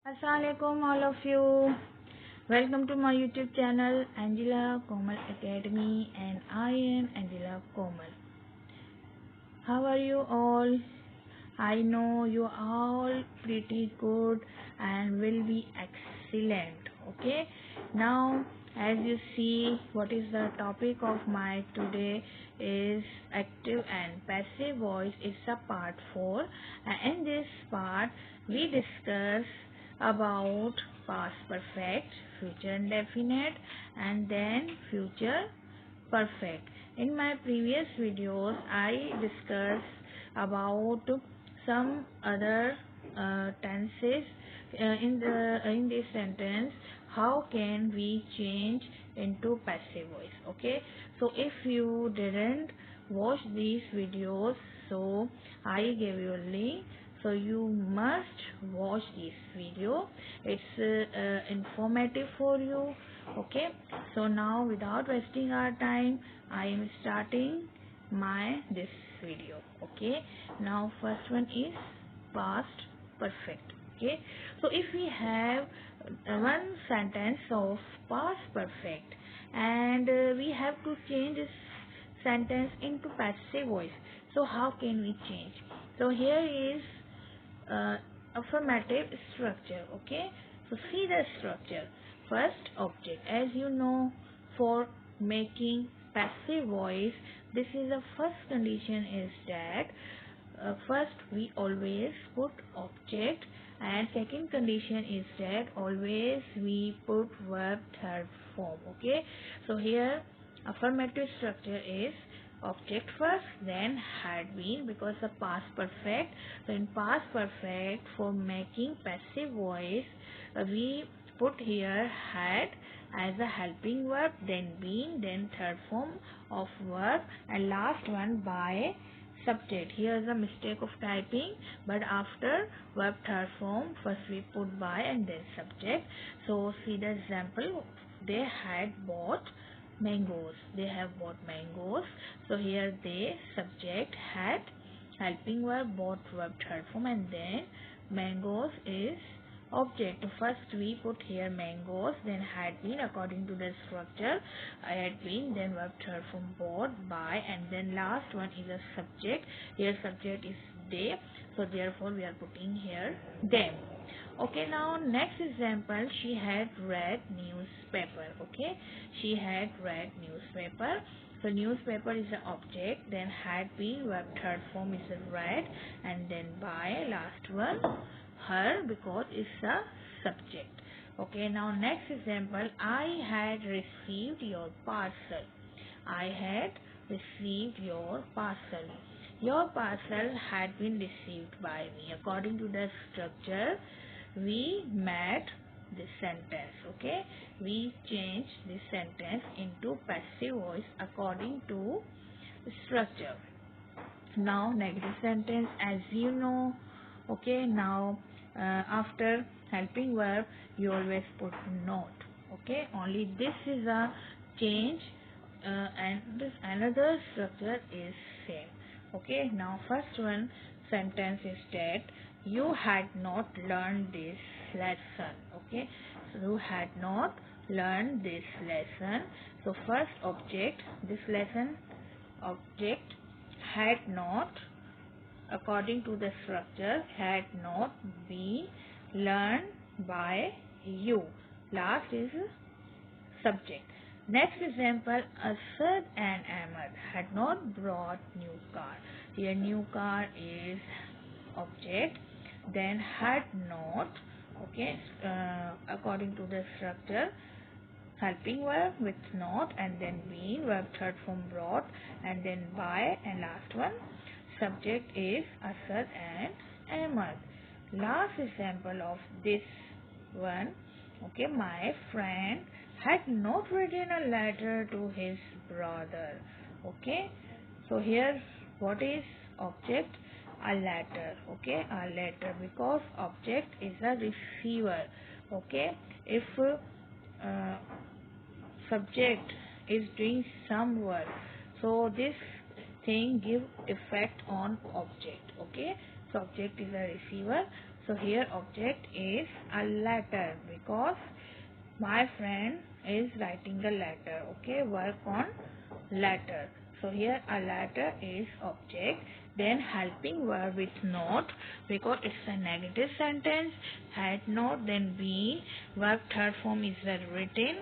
Assalamualaikum all of you. Welcome to my YouTube channel Angela Komal Academy, and I am Angela Komal. How are you all? I know you are all pretty good and will be excellent. Okay. Now as you see, what is the topic of my today is active and passive voice. It's a part 4, and in this part we discuss about past perfect, future indefinite, and then future perfect. In my previous videos I discussed about some other tenses in this sentence. How can we change into passive voice? Okay, so if you didn't watch these videos, so I gave you a link, so you must watch this video. It's informative for you. Okay, so now without wasting our time, I am starting this video. Okay, now first one is past perfect. Okay, so if we have one sentence of past perfect, and we have to change this sentence into passive voice, so how can we change? So here is affirmative structure. Okay, so see the structure. First, object. As you know, for making passive voice, this is the first condition is that first we always put object, and second condition is that always we put verb third form. Okay, so here affirmative structure is object first, then had been, because the past perfect. So in past perfect, for making passive voice, we put here had as a helping verb, then been, then third form of verb, and last one by subject. Here is a mistake of typing, but after verb third form, first we put by and then subject. So see the example. They had bought mangoes. They have bought mangoes. So here they, subject, had, helping verb, bought verb third form, and then mangoes is object. First we put here mangoes, then had been according to the structure. I had been, then verb third form, bought, by, and then last one is a subject. Here subject is they, so therefore we are putting here them. Okay, now next example, she had read newspaper. Okay, she had read newspaper. So newspaper is an object, then had been, verb third form is a read, and then by, last one her, because it's a subject. Okay, now next example, I had received your parcel. I had received your parcel. Your parcel had been received by me. According to the structure, we made this sentence. Okay, we changed this sentence into passive voice according to structure. Now negative sentence, as you know. Okay, now after helping verb you always put not. Okay, only this is a change, and this another structure is same. Okay, now first one sentence is that you had not learned this lesson. Okay, so you had not learned this lesson. So first object, this lesson object had not, according to the structure, had not been learned by you. Last is subject. Next example, Asad and Ahmad had not brought new car. Here new car is object, then had not. Okay, according to the structure, helping verb with not, and then been, verb third form brought, and then by, and last one subject is Asad and Ahmad. Last example of this one, okay, my friend had not written a letter to his brother. Okay, so here what is object? A letter. Okay, a letter, because object is a receiver. Okay, if subject is doing some work, so this thing give effect on object. Okay, so object is a receiver, So here object is a letter because my friend is writing a letter. Okay, work on letter. So here a letter is object. Then helping verb with not because it's a negative sentence. Had not, then been. Verb third form is the written.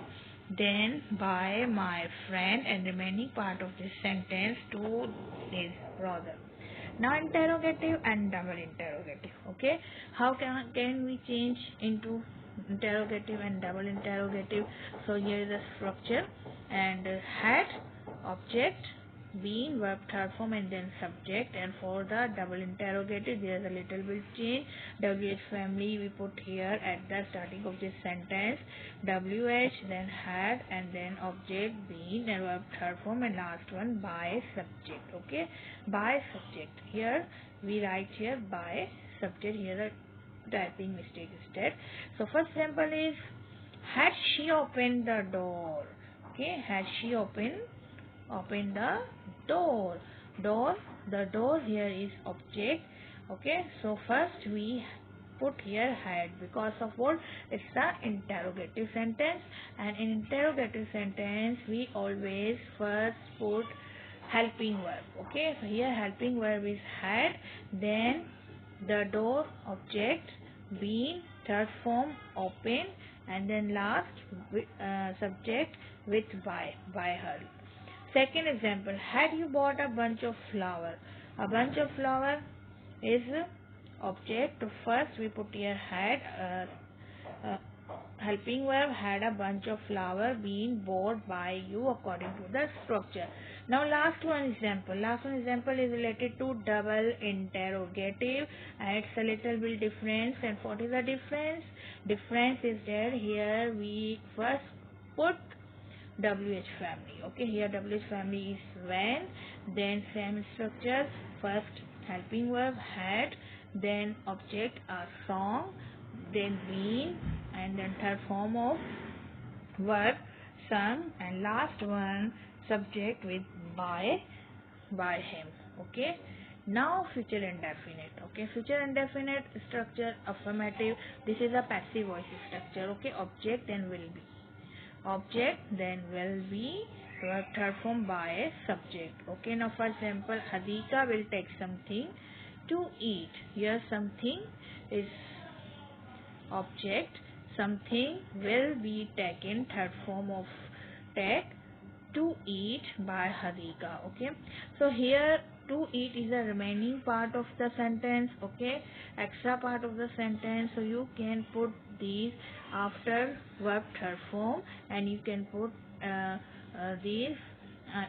Then by my friend, and remaining part of this sentence to his brother. Now interrogative and double interrogative. Okay, how can we change into interrogative and double interrogative? So here is the structure, and had object, been, verb third form, and then subject. And for the double interrogative there is a little bit change. WH family we put here at the starting of this sentence, WH, then had, and then object, been, and verb third form, and last one by subject. Okay, by subject. Here we write here by subject. Here the typing mistake is there. So first example is, had she opened the door? Okay, had she open the door. The door here is object. Okay, so first we put here had because of what? It's the interrogative sentence, and in interrogative sentence we always first put helping verb. Okay, so here helping verb is had, then the door object, been third form open, and then last subject with by her. Second example, had you bought a bunch of flower? A bunch of flower is object. First we put here had, helping verb, had a bunch of flower being bought by you according to the structure. Now last one example is related to double interrogative, and it's a little bit difference. And what is the difference is there, here we first put WH family. Okay, here WH family is when, then same structure, first helping verb had, then object a song, then been, and then third form of verb sung, and last one subject with by him. Okay, now future indefinite. Okay, future indefinite structure affirmative. This is a passive voice structure. Okay, object then will be, object then will be, verb third form by subject. Okay, now for example, Hadika will take something to eat. Here something is object, something will be taken third form of take, to eat by Hadika. Okay, so here to eat is the remaining part of the sentence. Okay, extra part of the sentence, so you can put these after verb third form, and you can put these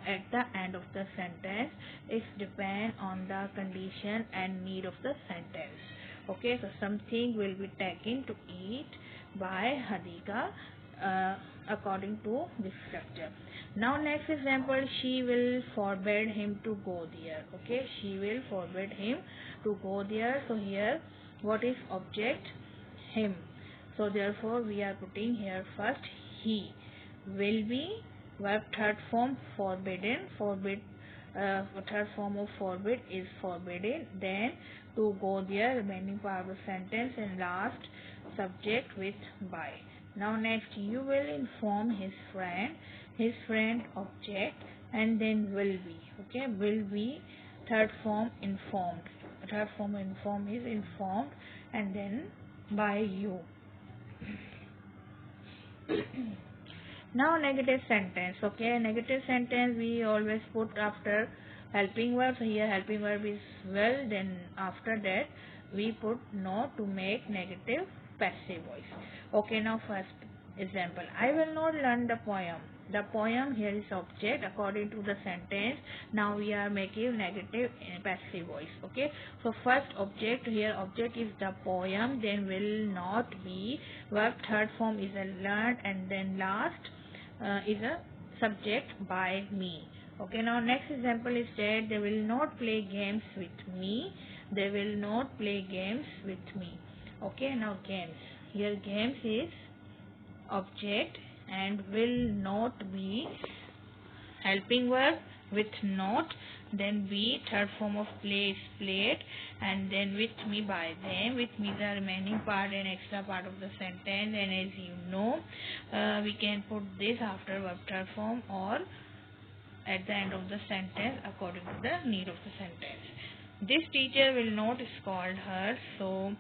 at the end of the sentence. It depends on the condition and need of the sentence. Okay, so something will be taken to eat by Hadika according to this structure. Now next example, she will forbid him to go there. Okay, she will forbid him to go there. So here what is object? Him. So therefore we are putting here first he. Will be, verb third form forbidden, third form of forbid is forbidden, then to go there, remaining part of the sentence, and last subject with by. Now next, you will inform his friend object, and then will be. Okay, will be third form informed. Third form inform is informed, and then by you. Now negative sentence. Okay, negative sentence we always put after helping verb. So here helping verb is will, then after that we put no to make negative passive voice. Okay, now first example, I will not learn the poem. The poem here is object according to the sentence. Now we are making negative passive voice. Okay, so first object, here object is the poem, then will not be, verb third form is a learned, and then last is a subject by me. Okay, now next example is that they will not play games with me. They will not play games with me. Okay, now games. Here games is object, and will not be helping verb, with not, then B, third form of play is played, and then with me, by them. With me, the remaining part and extra part of the sentence, and as you know, we can put this after verb third form or at the end of the sentence according to the need of the sentence. This teacher will not scold her, so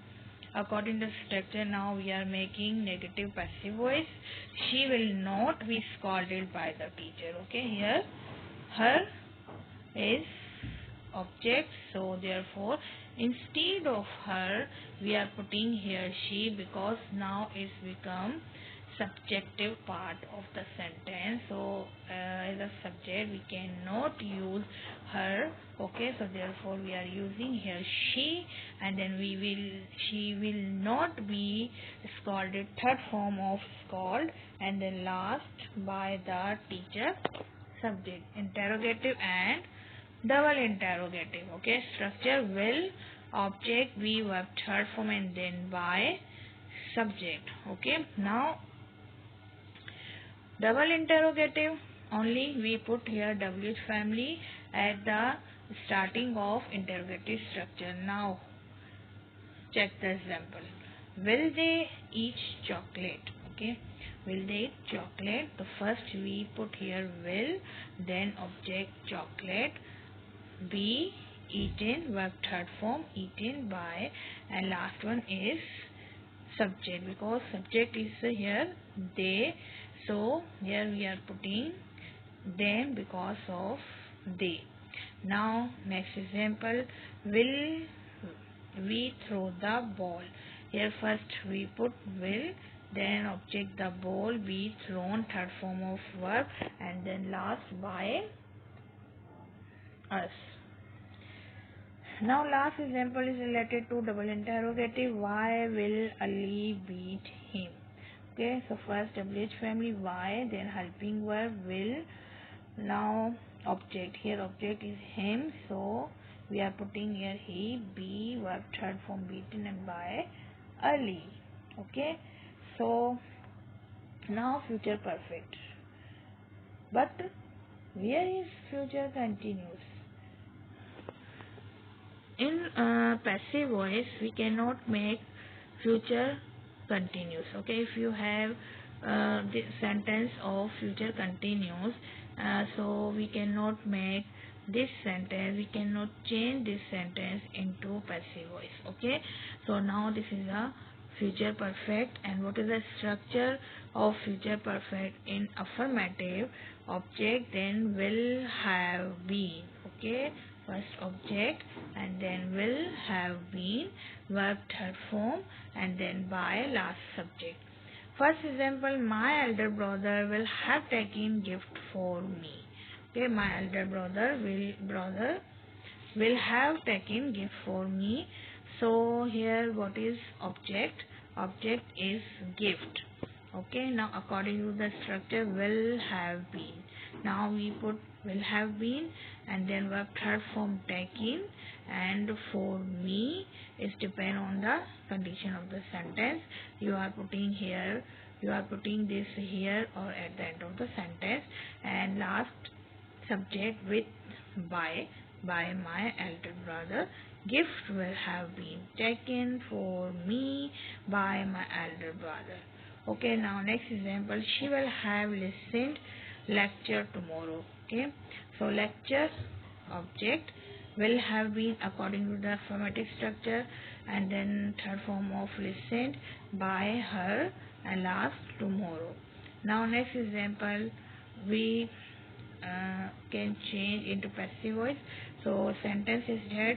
according to structure now we are making negative passive voice. She will not be scolded by the teacher. Okay, here her is object, so therefore instead of her we are putting here she, because now it's become subjective part of the sentence. So as a subject we cannot use her. Okay, so therefore we are using here she, and then she will not be scolded, third form of scold, and then last by the teacher, subject, interrogative and double interrogative. Okay, structure will, object, be, verb third form, and then by, subject. Okay, now double interrogative, only we put here WH family at the starting of interrogative structure. Now check the example. Will they eat chocolate? Okay, will they eat chocolate? The first we put here will, then object chocolate, be, eaten, verb third form, eaten by, and last one is subject, because subject is here they, so here we are putting them because of they. Now next example, will we throw the ball? Here first we put will, then object the ball, be thrown, third form of verb, and then last by us. Now last example is related to double interrogative. Why will Ali beat him? Okay, so first WH family why, then helping verb will, now object, here object is him, so we are putting here he, be, verb third form beaten, and by Ali. Okay, so now future perfect, but where is future continuous? In passive voice we cannot make future continuous. Okay, if you have the sentence of future continuous, so we cannot make this sentence, we cannot change this sentence into passive voice. Okay, so now this is a future perfect, and what is the structure of future perfect? In affirmative, object, then will have been. Okay, first object and then will have been, verb third form, and then by, last subject. First example, my elder brother will have taken gift for me. Okay, my elder brother will have taken gift for me. So here what is object? Object is gift. Okay, now according to the structure will have been, now we put will have been, and then verb third form taken, and for me is depend on the condition of the sentence. You are putting here, you are putting this here or at the end of the sentence, and last subject with by my elder brother. Gift will have been taken for me by my elder brother. Okay, now next example, she will have listened lecture tomorrow. Okay, so lecture object, will have been according to the affirmative structure, and then third form of listened by her, and last tomorrow. Now next example we can change into passive voice. So sentence is that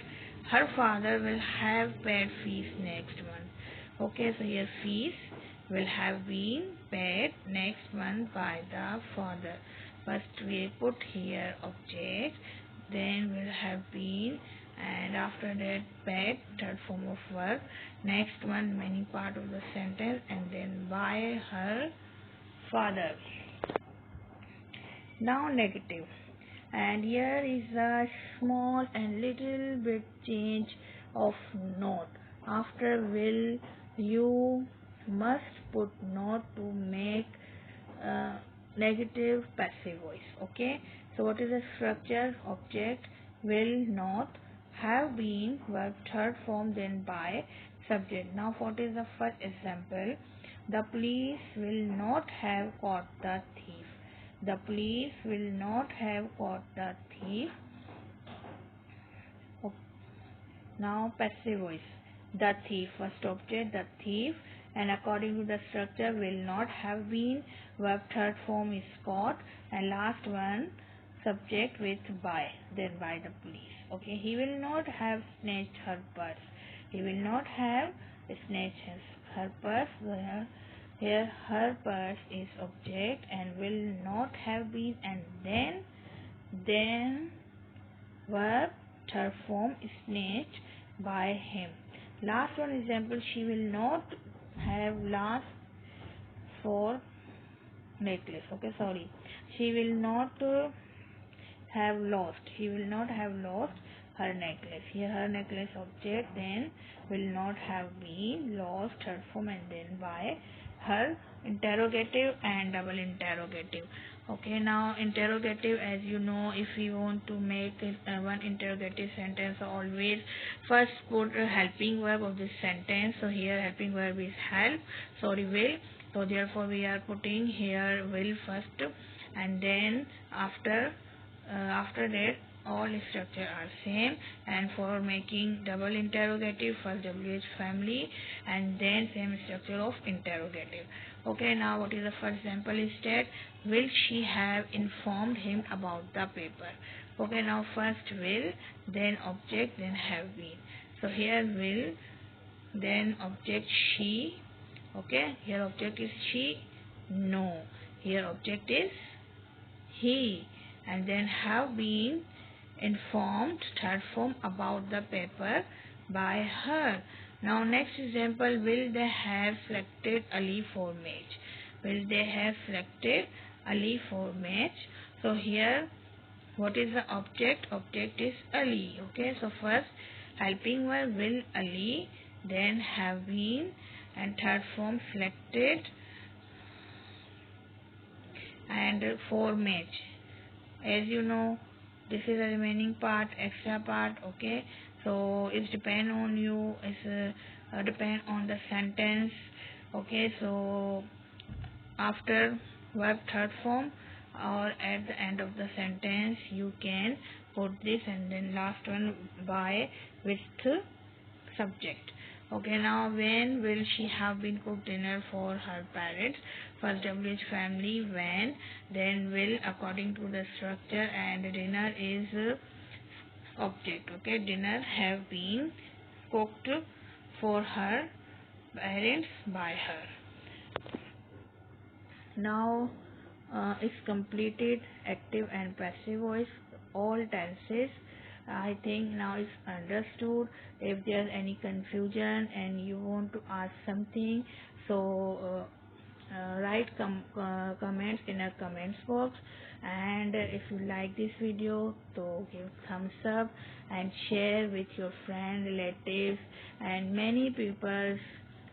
her father will have paid fees next month. Okay, so here fees will have been paid next month by the father. First we put here object, then will have been, and after that paid, third form of verb, next one remaining part of the sentence, and then by her father. Now negative, and here is a small and little bit change of not. After will you must put not to make negative passive voice. Okay, So what is the structure? Object will not have been verb third form then by subject. Now what is the first example? The police will not have caught the thief. The police will not have caught the thief. Now passive voice. The thief, first object, the thief, and according to the structure will not have been, verb third form is caught, and last one subject with by, then by the police. Okay, he will not have snatched her purse. He will not have snatched her purse. Here her purse is object and will not have been, and then verb third form snatched by him. Last one example, she will not have lost for necklace. Okay, sorry. She will not have lost. He will not have lost her necklace. Here her necklace object, then will not have been, lost third form, and then by her interrogative and double interrogative. Okay, now interrogative, as you know, if we want to make one interrogative sentence, always first put a helping verb of this sentence. So here helping verb is help, sorry, will. So therefore we are putting here will first, and then after that all structure are same. And for making double interrogative, first WH family and then same structure of interrogative. Okay, now what is the first example is that will she have informed him about the paper. Okay, now first will, then object, then have been. So here will, then object she. Okay, here object is she, no, here object is he, and then have been informed third form about the paper by her. Now next example, will they have selected Ali for match. Will they have selected Ali for match. So here what is the object? Object is Ali. Okay, so first helping verb will Ali, then have been, and third form selected, and for match. As you know, this is the remaining part, extra part. Okay, so it's depend on you, it's depend on the sentence. Okay, so after verb third form or at the end of the sentence you can put this, and then last one by with subject. Okay, now when will she have been cooked dinner for her parents? First WH family when, then will according to the structure, and dinner is object. Okay, dinner have been cooked for her parents by her. Now it's completed active and passive voice, all tenses. I think now it's understood. If there's any confusion and you want to ask something, so write comments in a comments box. And if you like this video, so give thumbs up and share with your friends, relatives, and many people.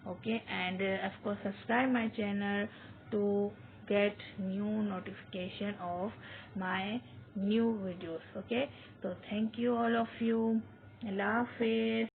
Okay, and of course subscribe my channel to get new notification of my new videos. Okay, so thank you all of you. Allah Hafiz.